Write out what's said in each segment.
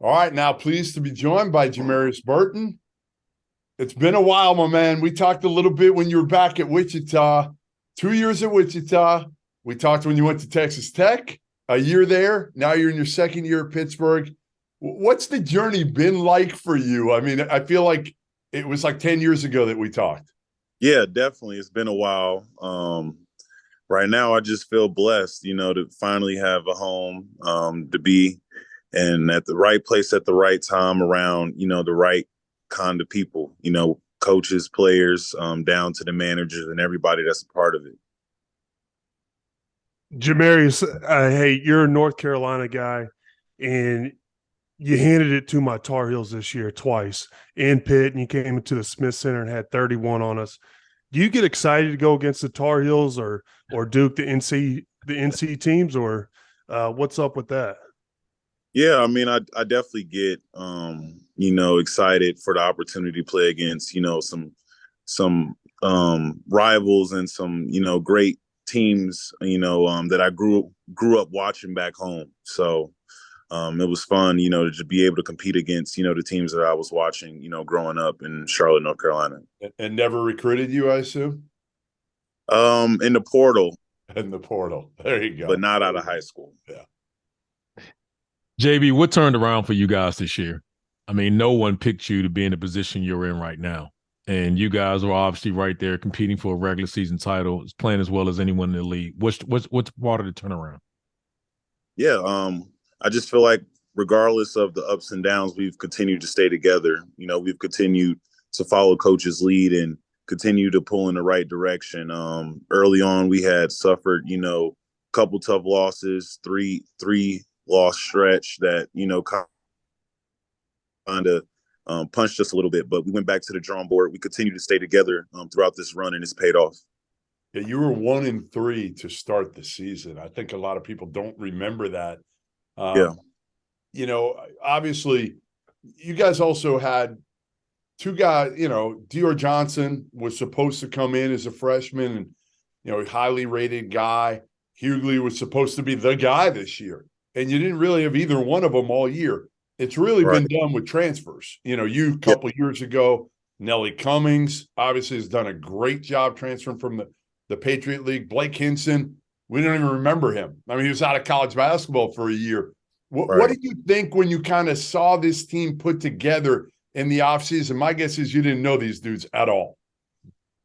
All right, now pleased to be joined by Jamarius Burton. It's been a while, my man. We talked a little bit when you were back at Wichita, 2 years at Wichita. We talked when you went to Texas Tech, a year there. Now you're in your second year at Pittsburgh. What's the journey been like for you? I mean, I feel like it was like 10 years ago that we talked. Yeah, definitely. It's been a while. Right now, I just feel blessed, to finally have a home, to be and at the right place at the right time around, the right kind of people, coaches, players, down to the managers and everybody that's a part of it. Jamarius, hey, you're a North Carolina guy, and you handed it to my Tar Heels this year twice in Pitt, and you came into the Smith Center and had 31 on us. Do you get excited to go against the Tar Heels or Duke, the NC teams, or what's up with that? Yeah, I mean, I definitely get, excited for the opportunity to play against, some rivals and some, great teams, that I grew up watching back home. So it was fun, to just be able to compete against, the teams that I was watching, growing up in Charlotte, North Carolina. And never recruited you, I assume? In the portal. In the portal. There you go. But not out of high school. Yeah. JB, what turned around for you guys this year? I mean, no one picked you to be in the position you're in right now. And you guys are obviously right there competing for a regular season title, playing as well as anyone in the league. What's part of the turnaround? Yeah, I just feel like regardless of the ups and downs, we've continued to stay together. We've continued to follow coach's lead and continue to pull in the right direction. Early on, we had suffered, a couple tough losses, three loss stretch that, kind of punched us a little bit, but we went back to the drawing board. We continued to stay together throughout this run, and it's paid off. Yeah, you were 1-3 to start the season. I think a lot of people don't remember that. Yeah. Obviously, you guys also had two guys, Dior Johnson was supposed to come in as a freshman and, highly rated guy. Hughley was supposed to be the guy this year. And you didn't really have either one of them all year. It's really been done with transfers. You a couple of years ago, Nelly Cummings obviously has done a great job transferring from the Patriot League. Blake Hinson, we don't even remember him. I mean, he was out of college basketball for a year. What did you think when you kind of saw this team put together in the offseason? My guess is you didn't know these dudes at all.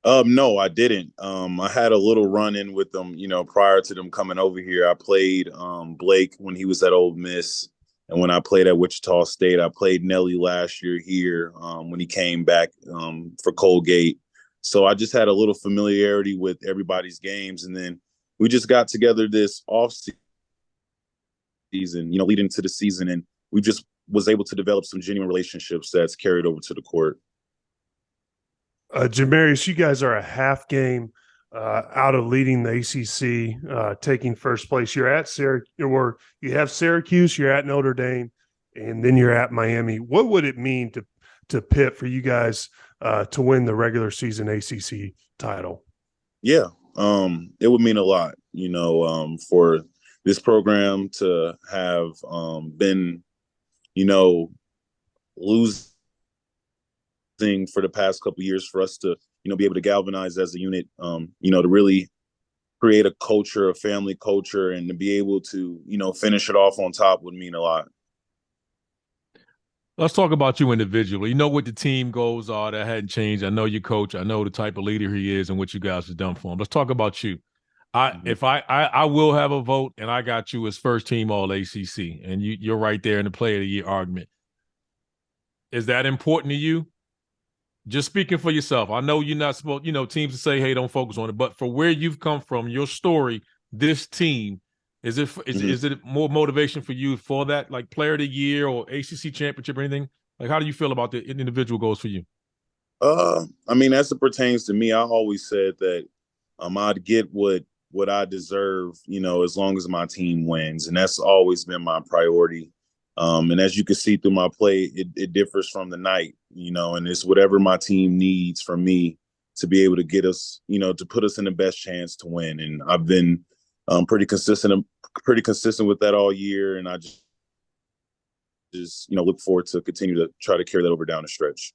No, I didn't. I had a little run-in with them, prior to them coming over here. I played Blake when he was at Ole Miss. And when I played at Wichita State, I played Nelly last year here when he came back for Colgate. So I just had a little familiarity with everybody's games. And then we just got together this offseason, leading into the season. And we just was able to develop some genuine relationships that's carried over to the court. Jamarius, you guys are a half game out of leading the ACC, taking first place. You're at Syracuse, or you have Syracuse, you're at Notre Dame, and then you're at Miami. What would it mean to Pitt for you guys to win the regular season ACC title? Yeah, it would mean a lot, for this program to have been, losing for the past couple of years, for us to, be able to galvanize as a unit, to really create a culture, a family culture, and to be able to, finish it off on top would mean a lot. Let's talk about you individually. You know what the team goals are that hadn't changed. I know your coach. I know the type of leader he is and what you guys have done for him. Let's talk about you. I will have a vote, and I got you as first team All ACC, and you're right there in the Player of the Year argument. Is that important to you? Just speaking for yourself, I know you're not supposed, teams to say, hey, don't focus on it. But for where you've come from, your story, this team, is it more motivation for you for that, like Player of the Year or ACC championship or anything? Like, how do you feel about the individual goals for you? I mean, as it pertains to me, I always said that I'd get what I deserve, as long as my team wins. And that's always been my priority. And as you can see through my play, it differs from the night, and it's whatever my team needs from me to be able to get us, to put us in the best chance to win. And I've been pretty consistent with that all year. And I just just, look forward to continue to try to carry that over down the stretch.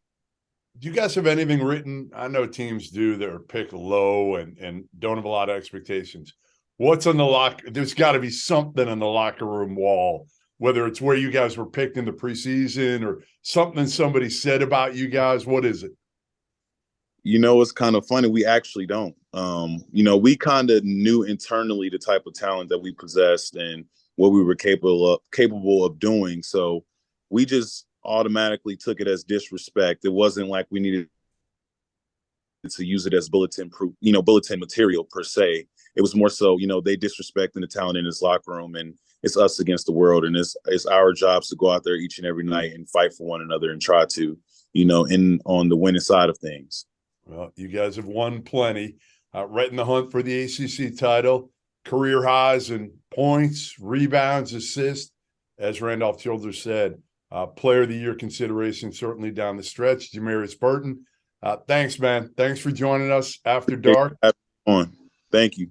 Do you guys have anything written? I know teams do that are pick low and don't have a lot of expectations. What's on the locker? There's got to be something on the locker room wall, whether it's where you guys were picked in the preseason or something somebody said about you guys. What is it? It's kind of funny. We actually don't. We kind of knew internally the type of talent that we possessed and what we were capable of doing. So we just automatically took it as disrespect. It wasn't like we needed to use it as bulletin material per se. It was more so, they disrespecting the talent in this locker room, and it's us against the world. And it's our jobs to go out there each and every night and fight for one another and try to, on the winning side of things. Well, you guys have won plenty, right in the hunt for the ACC title, career highs in points, rebounds, assists. As Randolph Childers said, player of the year consideration certainly down the stretch. Jamarius Burton, thanks, man. Thanks for joining us after dark. Thank you.